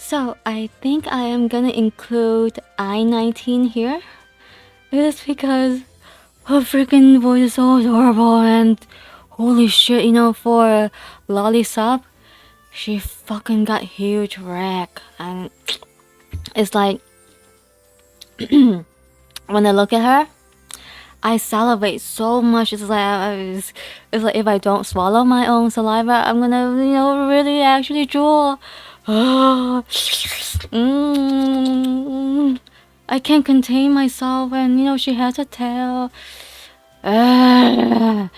So I think I am gonna include I-19 here. It is because her freaking voice is so adorable and holy shit, for Lollipop, she fucking got huge wreck and it's like when I look at her, I salivate so much. It's like if I don't swallow my own saliva, I'm gonna, really actually drool. I can't contain myself, and she has a tail. If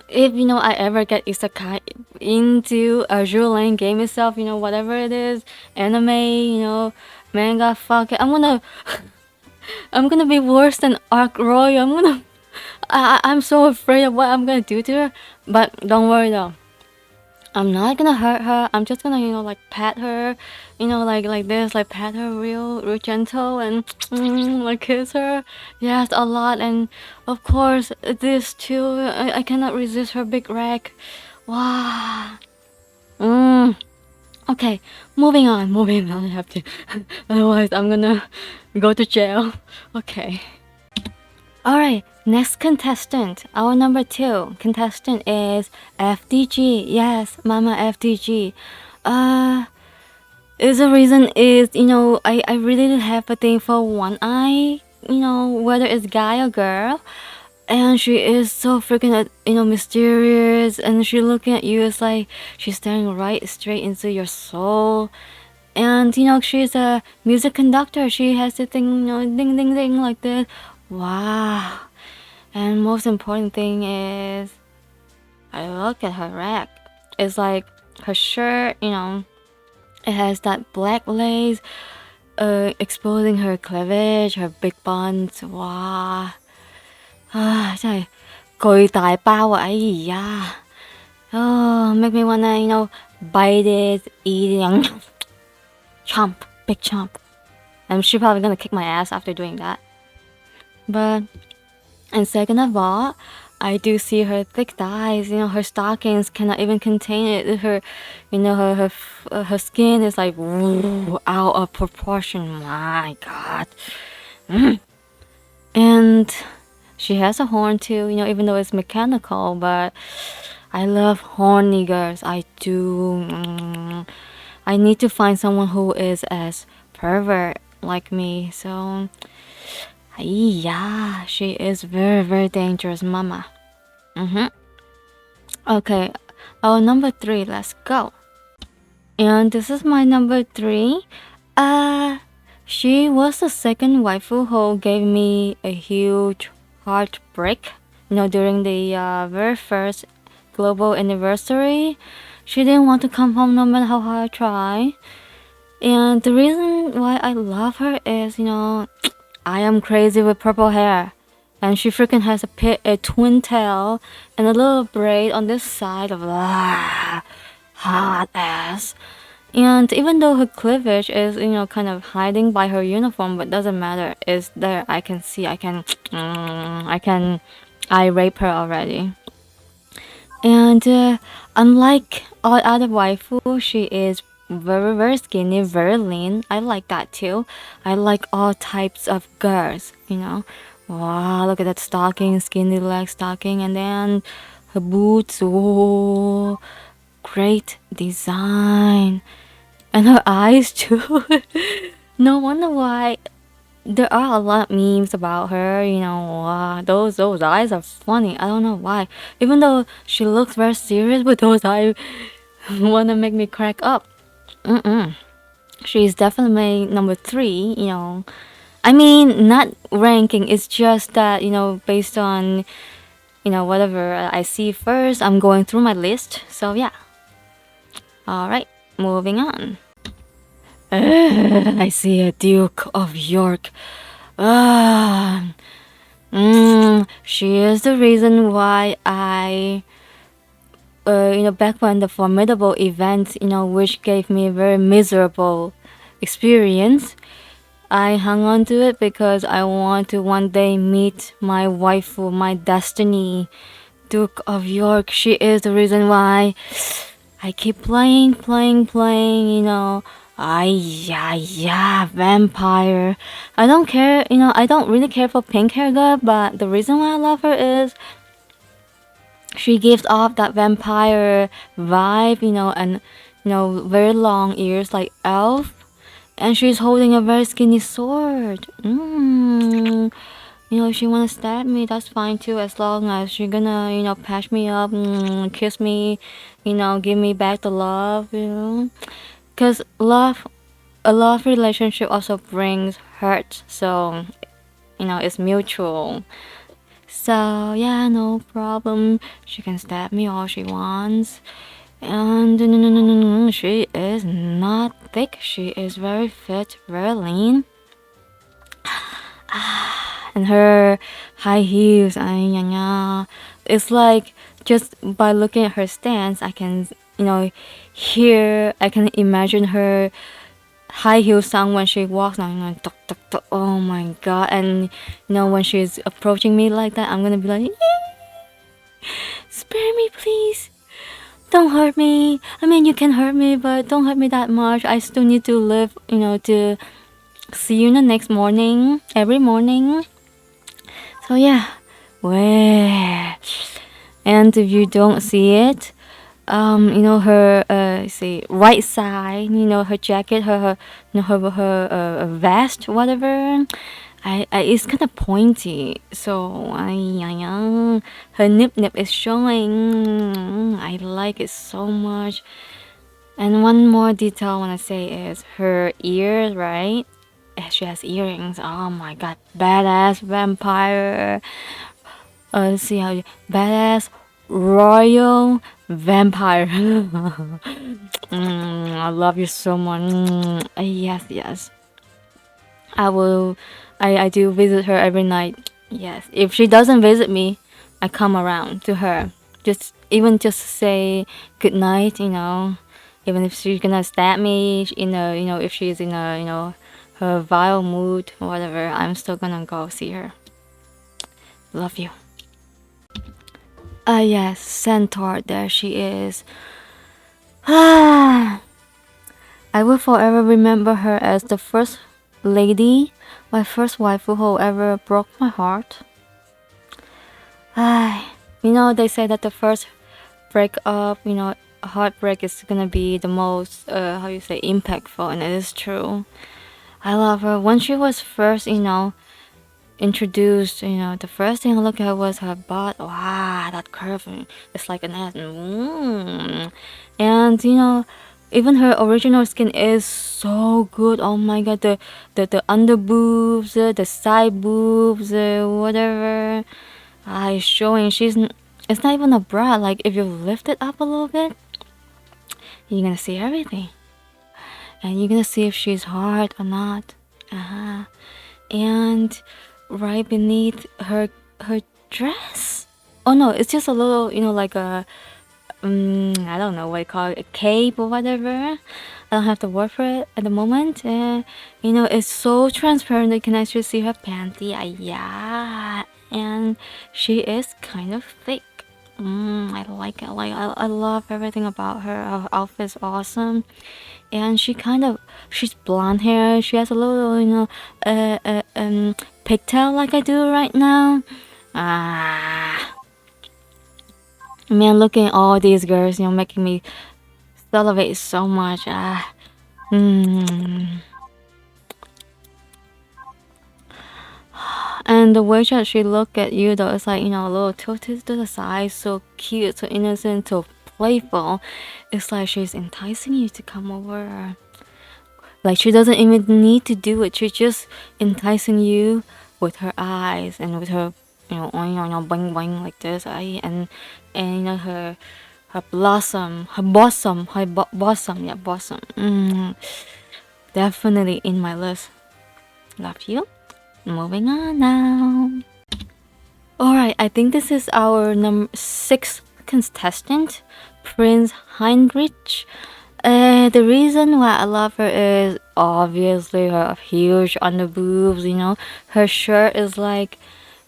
I ever get isekai into Azur Lane game itself, whatever it is, anime, manga, fuck it, I'm gonna be worse than Arc Roy. I'm so afraid of what I'm gonna do to her. But don't worry though. I'm not gonna hurt her. I'm just gonna, like pat her, like this, like pat her real gentle and like kiss her. Yes, a lot. And of course, this too. I cannot resist her big rack. Wow. Okay, moving on. I have to. Otherwise, I'm gonna go to jail. Okay. Alright, next contestant. Our number 2 contestant is FDG. Yes, Mama FDG. Is the reason is, I really have a thing for one eye, whether it's guy or girl. And she is so freaking, mysterious. And she looking at you, it's like she's staring right straight into your soul. And, she's a music conductor. She has the thing, ding, ding, ding, like this. Wow. And most important thing is, I look at her rack. It's like her shirt, it has that black lace, exposing her cleavage, her big buns. Wow. 真係巨大包啊！哎呀，Oh, make me wanna, bite it, eat it, chomp, big chomp. And she's probably gonna kick my ass after doing that. But, and second of all, I do see her thick thighs. Her stockings cannot even contain it. Her skin is like out of proportion. My God. And she has a horn too. Even though it's mechanical, but I love horny girls. I do. I need to find someone who is as pervert like me. So. Yeah, she is very, very dangerous, mama. Okay, our number 3, let's go. And this is my number 3. She was the second waifu who gave me a huge heartbreak. During the very first global anniversary, she didn't want to come home no matter how hard I try. And the reason why I love her is, I am crazy with purple hair. And she freaking has a twin tail and a little braid on this side of hot ass. And even though her cleavage is, kind of hiding by her uniform, but doesn't matter. It's there. I can see. I rape her already. And unlike all other waifu, she is very, very skinny, very lean. I like that too. I like all types of girls, Wow, look at that stocking, skinny leg stocking, and then her boots. Oh, great design. And her eyes too. No wonder why there are a lot of memes about her, wow, those eyes are funny. I don't know why. Even though she looks very serious, but those eyes wanna make me crack up. She's definitely number 3, I mean, not ranking, it's just that, based on, whatever I see first, I'm going through my list. So, yeah. Alright, moving on. I see a Duke of York. She is the reason why I back when the formidable event, which gave me a very miserable experience, I hung on to it because I want to one day meet my waifu, my destiny, Duke of York. She is the reason why I keep playing, you know. Yeah, vampire. I don't care, you know, I don't really care for pink hair girl, but the reason why I love her is she gives off that vampire vibe, you know, and you know, very long ears like elf, and she's holding a very skinny sword. You know, if she wanna stab me, that's fine too, as long as she's gonna, you know, patch me up, kiss me, you know, give me back the love, you know. Cause a love relationship also brings hurt, so you know, it's mutual. So yeah, no problem. She can stab me all she wants. And no, she is not thick. She is very fit, very lean. And her high heels, it's like just by looking at her stance, I can, you know, I can imagine her high heel sound when she walks. I'm like, tuk, tuk, tuk. Oh my god! And you know, when she's approaching me like that, I'm gonna be like, spare me, please. Don't hurt me. I mean, you can hurt me, but don't hurt me that much. I still need to live, you know, to see you in the next morning, every morning. So yeah, where? And if you don't see it, you know, her say right side, you know, her jacket, you know, her vest, whatever. It's kind of pointy, so her nip is showing. I like it so much. And one more detail I want to say is her ears, right? She has earrings. Oh my god, badass vampire. Let's see how you badass royal vampire. I love you so much. Yes, yes. I will. I do visit her every night. Yes. If she doesn't visit me, I come around to her. Just say good night. You know, even if she's gonna stab me in a, you know, if she's in a, you know, her vile mood or whatever, I'm still gonna go see her. Love you. Ah yes, Centaur. There she is. Ah. I will forever remember her as the first lady, my first waifu who ever broke my heart. You know, they say that the first breakup, you know, heartbreak is gonna be the most, how you say, impactful, and it is true. I love her. When she was first, you know, introduced, you know, the first thing I looked at was her butt. Wow, that curve, it's like an ass. And you know, even her original skin is so good. Oh my god, the under boobs, the side boobs, whatever. Is showing. It's not even a bra. Like if you lift it up a little bit, you're gonna see everything, and you're gonna see if she's hard or not. And right beneath her dress. Oh no, it's just a little, you know, like a I don't know what you call it, a cape or whatever. I don't have the word for it at the moment. You know, it's so transparent you can actually see her panty. Yeah, and she is kind of thick. I like it. I love everything about her. Her outfit's awesome, and she's blonde hair. She has a little, you know, pigtail like I do right now. Man, looking at all these girls, you know, making me salivate so much. And the way that she look at you, though, it's like, you know, a little tilted to the side, so cute, so innocent, so playful. It's like she's enticing you to come over. Like she doesn't even need to do it. She's just enticing you with her eyes and with her, you know, boing boing like this. And you know her blossom, her bosom, yeah, bosom. Definitely in my list. Love you. Moving on now. Alright, I think this is our number 6 contestant, Prince Heinrich. The reason why I love her is obviously her huge underboobs, you know. Her shirt is like,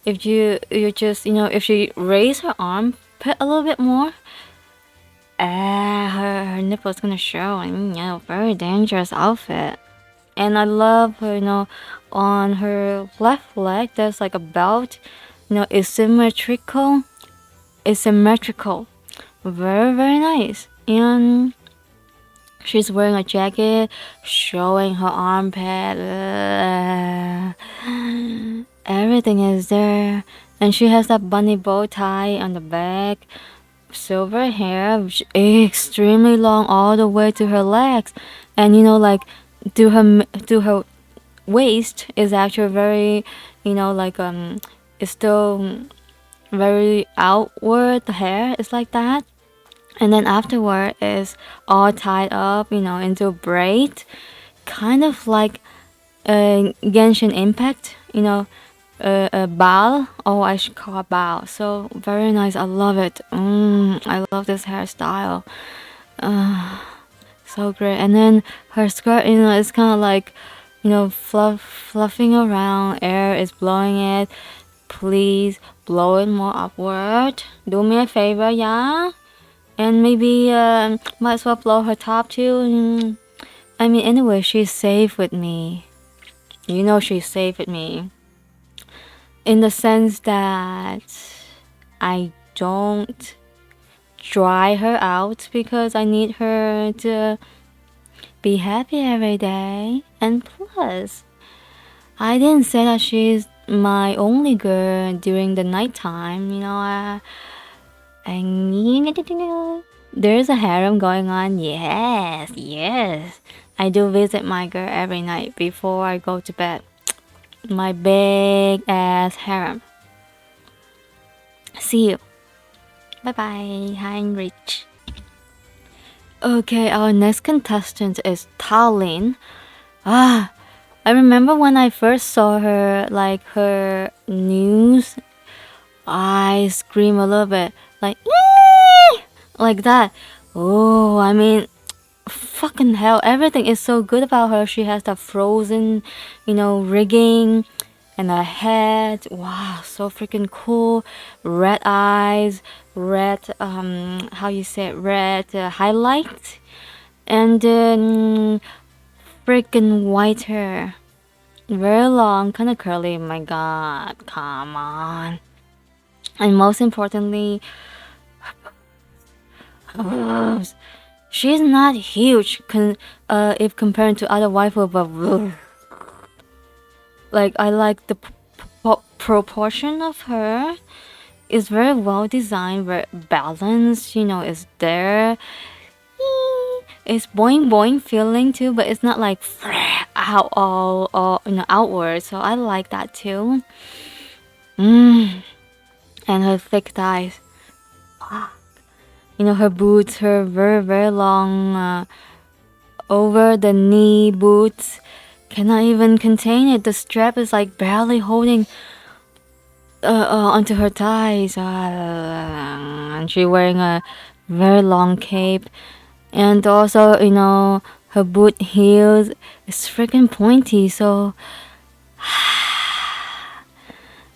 if you just, you know, if she raise her arm a little bit more, her nipple's gonna show. Very dangerous outfit. And I love her, on her left leg, there's like a belt, asymmetrical. Very, very nice. And she's wearing a jacket, showing her armpit. Everything is there. And she has that bunny bow tie on the back. Silver hair, extremely long all the way to her legs. And to her waist is actually very, it's still very outward. The hair is like that. And then afterward is all tied up, into a braid, kind of like a Genshin Impact, a bow. Oh, I should call it bow. So very nice. I love it. I love this hairstyle. So great. And then her skirt, is kind of like, fluffing around. Air is blowing it. Please blow it more upward. Do me a favor, yeah. And maybe might as well blow her top too. Anyway, she's safe with me. She's safe with me. In the sense that I don't dry her out because I need her to be happy every day. And plus, I didn't say that she's my only girl during the nighttime. There's a harem going on. Yes, yes. I do visit my girl every night before I go to bed. My big ass harem. See you. Bye bye, Henri. Okay, our next contestant is Talon. I remember when I first saw her, like her news, I scream a little bit, like, "Yay!" like that. Oh, fucking hell, everything is so good about her. She has that frozen, rigging and a head. Wow, so freaking cool. Red eyes, red, how you say it, red highlight, and then freaking white hair. Very long, kind of curly. My god, come on. And most importantly, she's not huge if compared to other waifu, but like I like the proportion of her. It's very well designed, very balanced. Is there. It's boing boing feeling too, but it's not like out all outward. So I like that too. And her thick thighs. Her boots, her very, very long over the knee boots cannot even contain it. The strap is like barely holding onto her thighs. And she's wearing a very long cape. And also, her boot heels is freaking pointy. So,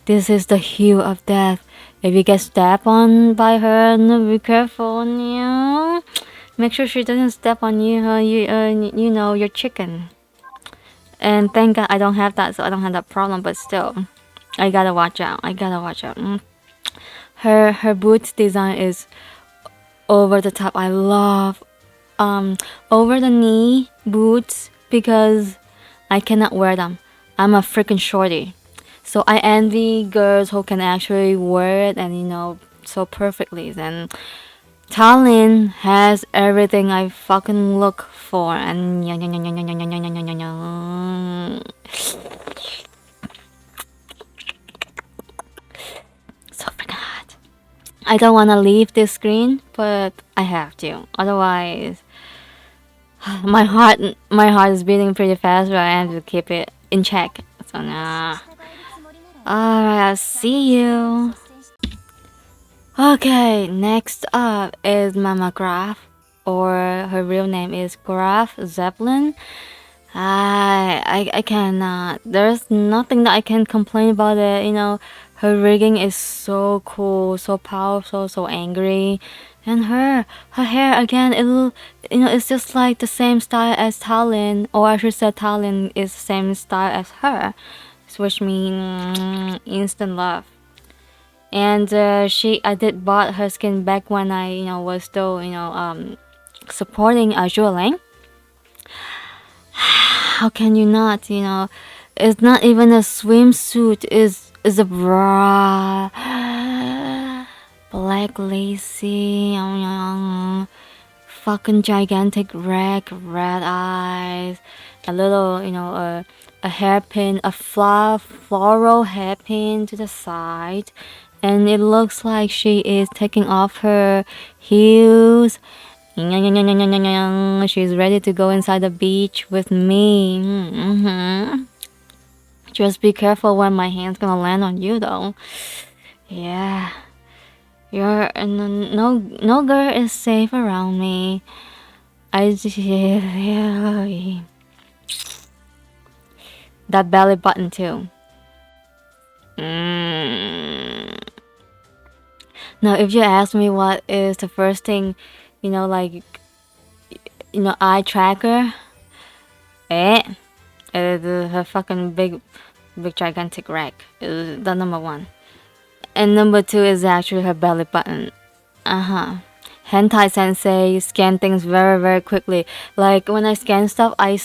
this is the heel of death. If you get stepped on by her, be careful. Make sure she doesn't step on you. Your chicken. And thank God I don't have that, so I don't have that problem. But still, I gotta watch out. Her boot design is over the top. I love over the knee boots because I cannot wear them. I'm a freaking shorty. So I envy girls who can actually wear it and so perfectly. And Talon has everything I fucking look for. And so freaking hot. I don't want to leave this screen, but I have to. Otherwise, my heart is beating pretty fast, but I have to keep it in check. So nah. Alright, I'll see you. Okay, next up is Mammograph, or her real name is Graf Zeppelin. I cannot. There's nothing that I can complain about it. Her rigging is so cool, so powerful, so angry. And her hair again, it's just like the same style as Talon, or I should say Talon is the same style as her, which means instant love. And I did bought her skin back when I was still supporting Azur Lane. How can you not? It's not even a swimsuit. Is a bra, black lacy, fucking gigantic red eyes, a little a hairpin, a floral hairpin to the side, and it looks like she is taking off her heels. She's ready to go inside the beach with me. Just be careful when my hand's gonna land on you, though. Yeah, no girl is safe around me. That belly button too. Now, if you ask me what is the first thing, like, eye tracker, her fucking big gigantic rack is the number one. And number two is actually her belly button. Hentai sensei scan things very, very quickly. Like when I scan stuff, I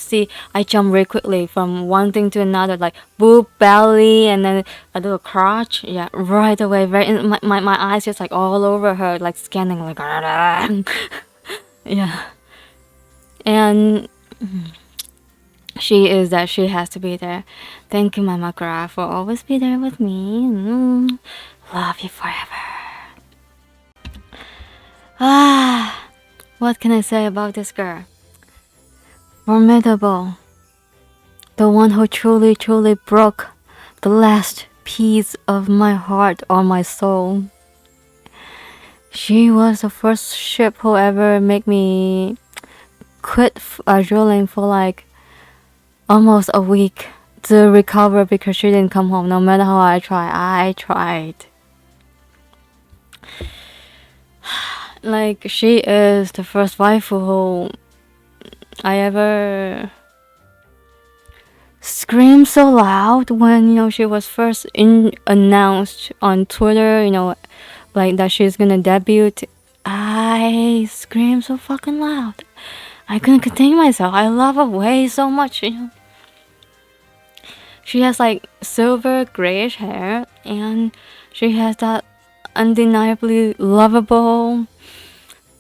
jump very quickly from one thing to another, like boob, belly, and then a little crotch. Yeah, right away. My eyes just like all over her, like scanning, like yeah. And she has to be there. Thank you, Mammograph, for always be there with me. Love you forever. What can I say about this girl? Formidable. The one who truly, truly broke the last piece of my heart or my soul. She was the first ship who ever made me quit Azur Lane for like almost a week to recover because she didn't come home. No matter how I tried. Like, she is the first waifu who I ever screamed so loud when she was first announced on Twitter, like that she's gonna debut. I screamed so fucking loud. I couldn't contain myself. I love her way so much. She has like silver grayish hair, and she has that undeniably lovable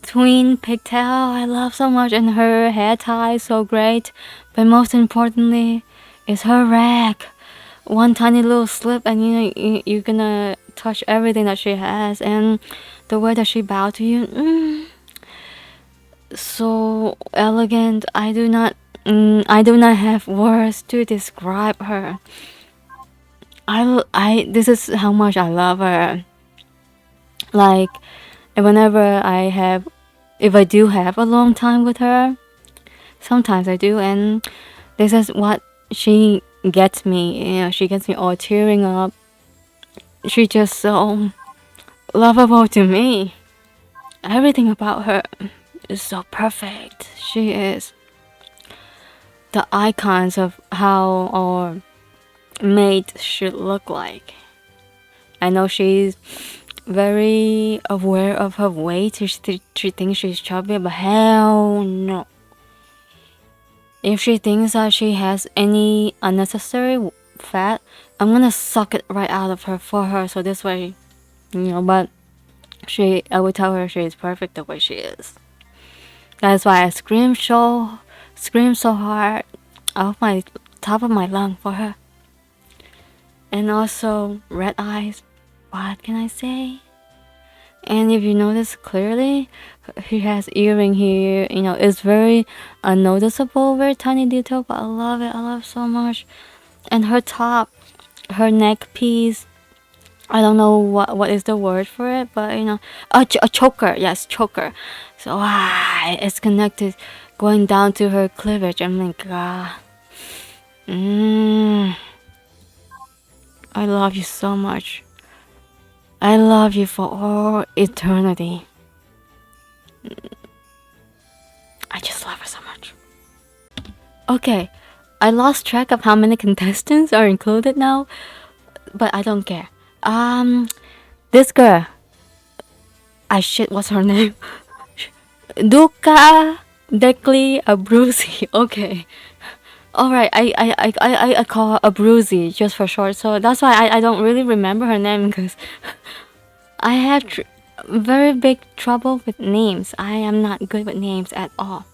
tween pigtail I love so much, and her hair tie is so great. But most importantly is her rack. One tiny little slip and you're gonna touch everything that she has, and the way that she bowed to you, so elegant. I do not have words to describe her. This is how much I love her. Like, whenever if I do have a long time with her, sometimes I do, and this is what she gets me. She gets me all tearing up. She's just so lovable to me. Everything about her is so perfect. She is the icons of how our mate should look like. I know she's very aware of her weight. She thinks she's chubby, but hell no. If she thinks that she has any unnecessary fat, I'm gonna suck it right out of her for her. So this way, but I would tell her she is perfect the way she is. That's why I scream so hard off my top of my lung for her. And also red eyes. What can I say? And if you notice clearly, he has earring here. It's very unnoticeable, very tiny detail, but I love it. I love it so much. And her top, her neck piece, I don't know what is the word for it, but a choker. Yes, choker. So it's connected, going down to her cleavage. Oh my god. I love you so much. I love you for all eternity. I just love her so much. Okay, I lost track of how many contestants are included now, but I don't care. This girl, what's her name? Dukkha Dekli Abruzzi. Okay. Alright, I call her Abruzzi just for short, so that's why I don't really remember her name because I have very big trouble with names. I am not good with names at all.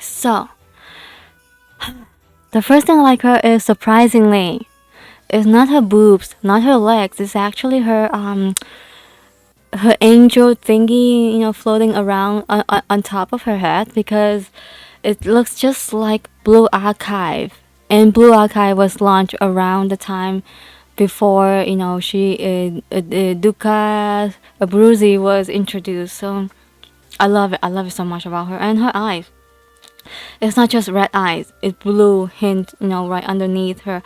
So, the first thing I like her is surprisingly, it's not her boobs, not her legs, it's actually her angel thingy, floating around on top of her head because it looks just like Blue Archive. And Blue Archive was launched around the time before, Dukkha Abruzzi was introduced. So I love it. I love it so much about her. And her eyes. It's not just red eyes. It's blue hint, right underneath her.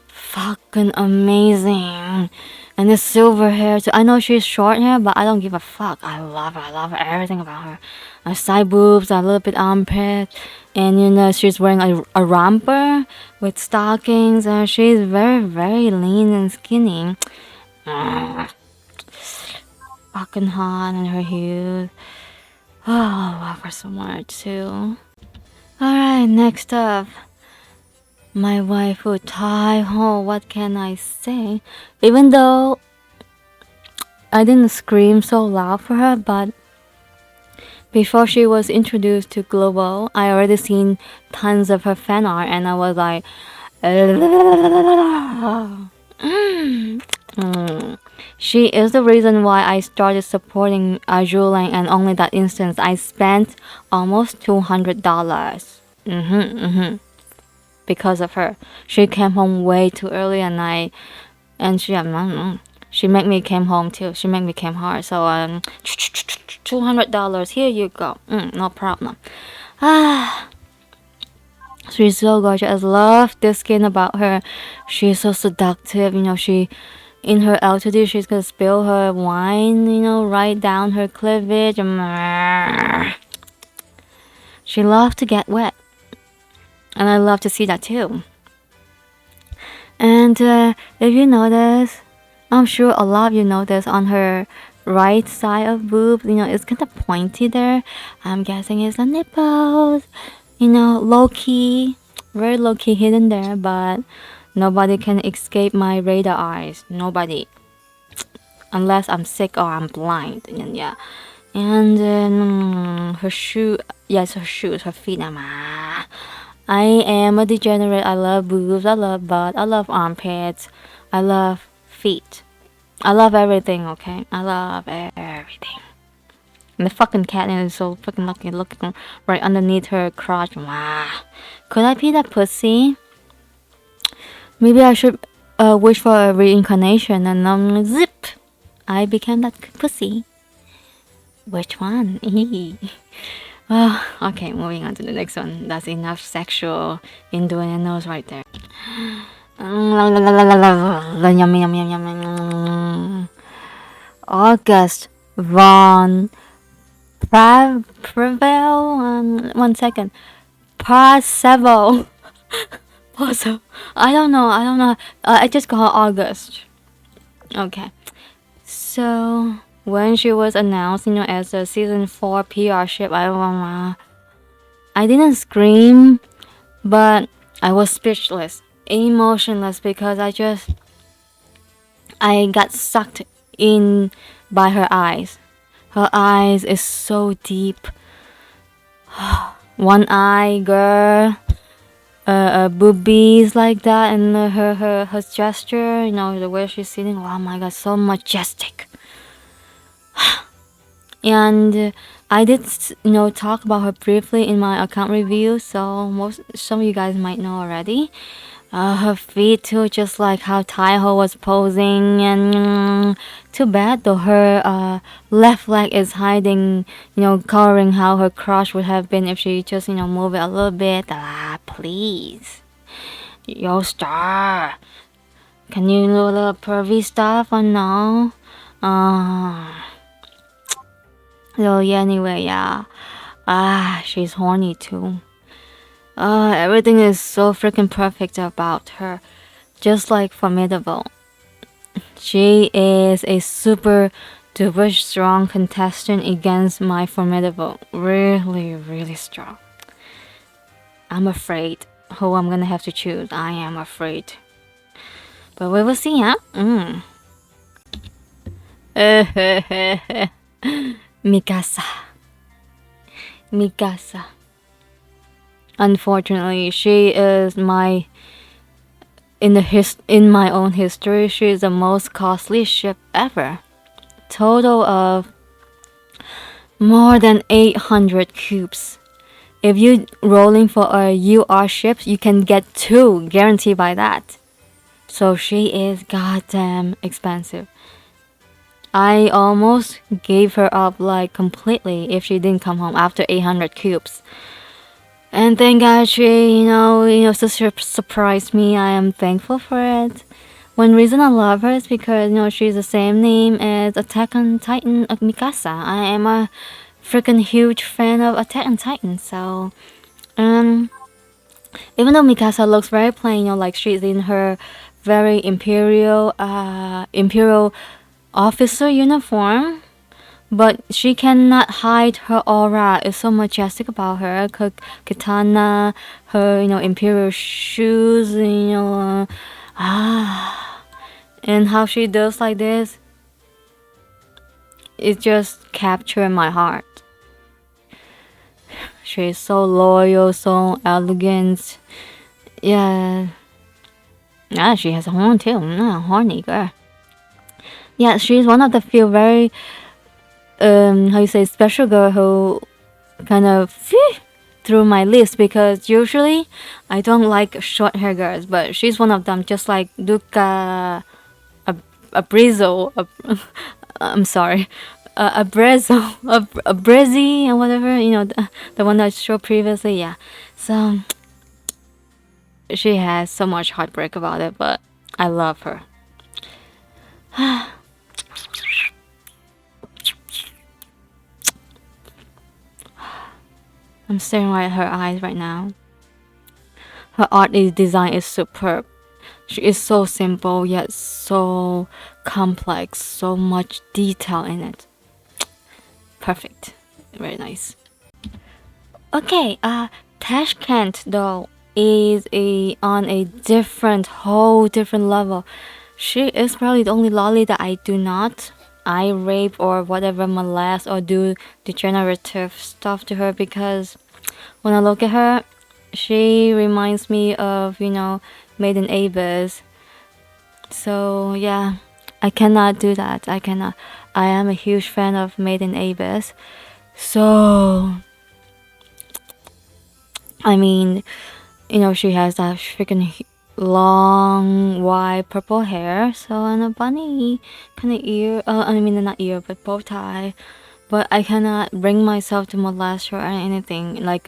Fucking amazing. And the silver hair. So I know she's short hair, but I don't give a fuck. I love her. I love everything about her. Her side boobs, a little bit armpit, and she's wearing a romper with stockings. And she's very, very lean and skinny. Fucking hot and her heels. Oh, I love her so much too. Alright, next up. My waifu Taiho, what can I say? Even though I didn't scream so loud for her, but before she was introduced to Global, I already seen tons of her fan art and I was like She is the reason why I started supporting Azur Lane, and only that instance I spent almost $200. Because of her. She came home way too early and she made me came home too. She made me came hard. So $200. Here you go. No problem. She's so gorgeous. I love the skin about her. She's so seductive. She in her altitude she's gonna spill her wine, right down her cleavage. She loves to get wet. And I love to see that too. And if you notice, I'm sure a lot of you notice on her right side of boob, it's kind of pointy there. I'm guessing it's the nipples. Low key, very low key hidden there, but nobody can escape my radar eyes. Nobody. Unless I'm sick or I'm blind. And yeah. And her shoe, yes, her shoes, her feet. I am a degenerate. I love boobs, I love butt, I love armpits, I love feet. I love everything, okay? I love everything. And the fucking cat is so fucking lucky looking right underneath her crotch. Wow. Could I be that pussy? Maybe I should wish for a reincarnation and zip! I became that pussy. Which one? Okay, moving on to the next one. That's enough sexual innuendos right there. August Von Prevel. One second. Parsevo. I don't know. I just call her August. Okay. So when she was announced, as a season 4 PR ship, I didn't scream, but I was speechless, emotionless, because I got sucked in by her eyes. Her eyes is so deep. One eye, girl. Boobies like that, and her gesture, the way she's sitting. Oh my god, so majestic. And I did, talk about her briefly in my account review, so some of you guys might know already. Her feet too, just like how Taiho was posing, and too bad though her left leg is hiding, covering how her crush would have been if she just, move it a little bit. Please. Yo, star. Can you do a little pervy stuff or no? So yeah, anyway, yeah. She's horny too. Everything is so freaking perfect about her. Just like Formidable. She is a super duper strong contestant against my Formidable. Really, really strong. I'm afraid who I'm gonna have to choose. I am afraid. But we will see, huh? Mikasa. Mikasa. Unfortunately, she is my in my own history, she is the most costly ship ever. Total of more than 800 cubes. If you rolling for a UR ship, you can get two, guaranteed by that. So she is goddamn expensive. I almost gave her up like completely if she didn't come home after 800 cubes. And thank God she, surprised me. I am thankful for it. One reason I love her is because, she's the same name as Attack on Titan of Mikasa. I am a freaking huge fan of Attack on Titan, so, even though Mikasa looks very plain, like she's in her very imperial officer uniform, but she cannot hide her aura. It's so majestic about her. Her katana, her, imperial shoes, and how she does like this, it just captured my heart. She's so loyal, so elegant. Yeah. Yeah, she has a horn too. Horny girl. Yeah, she's one of the few very how you say, special girl who kind of through my list, because usually I don't like short hair girls, but she's one of them. Just like Dukkha, a Brizo, I'm sorry, a Brezo, a Brezzy, and whatever, the one I showed previously. Yeah, so she has so much heartbreak about it, but I love her. I'm staring right at her eyes right now. Her design is superb. She is so simple yet so complex, so much detail in it. Perfect. Very nice. Okay, Tashkent though is on a whole different level. She is probably the only lolly that I do not rape or whatever, molest or do degenerative stuff to her, because when I look at her, she reminds me of, Maiden Abyss. So yeah, I cannot do that. I cannot. I am a huge fan of Maiden Abyss. So, I mean, she has that freaking long white purple hair, so, and a bunny kind of ear. I mean, not ear, but bow tie. But I cannot bring myself to molest her or anything like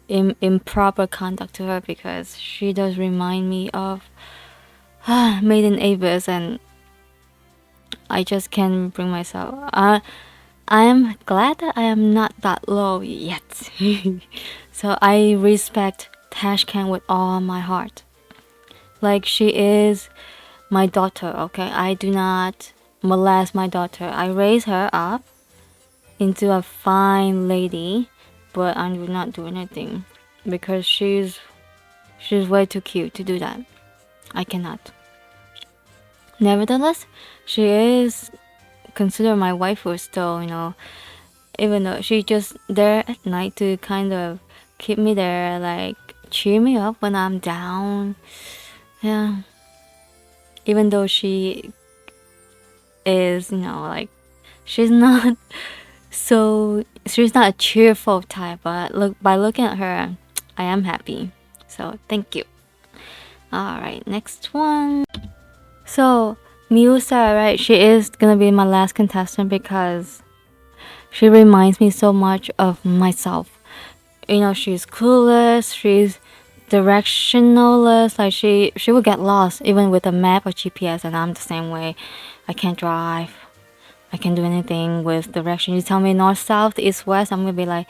improper conduct to her, because she does remind me of Maiden Abyss, and I just can't bring myself. I am glad that I am not that low yet. So I respect Tashkent with all my heart. Like, she is my daughter, okay? I do not molest my daughter. I raise her up into a fine lady, but I do not do anything because she's way too cute to do that. I cannot. Nevertheless, she is considered my waifu still, even though she's just there at night to kind of keep me there, like cheer me up when I'm down. Yeah. Even though she is, like, she's not she's not a cheerful type, but by looking at her, I am happy. So thank you. Alright, next one. So Miusa, right, she is gonna be my last contestant because she reminds me so much of myself. She's clueless, she's directionless, like she will get lost even with a map or GPS, and I'm the same way. I can't drive. I can do anything with direction. You tell me north, south, east, west, I'm gonna be like,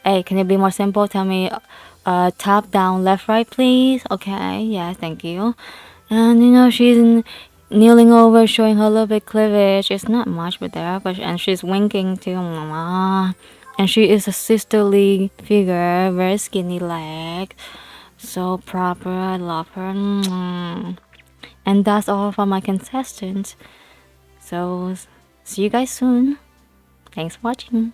hey, can it be more simple? Tell me top, down, left, right, please. Okay, yeah, thank you. And she's kneeling over, showing her little bit cleavage. It's not much, but there, and she's winking to mama. And she is a sisterly figure, very skinny leg, so proper. I love her. And that's all for my contestants. So see you guys soon. Thanks for watching.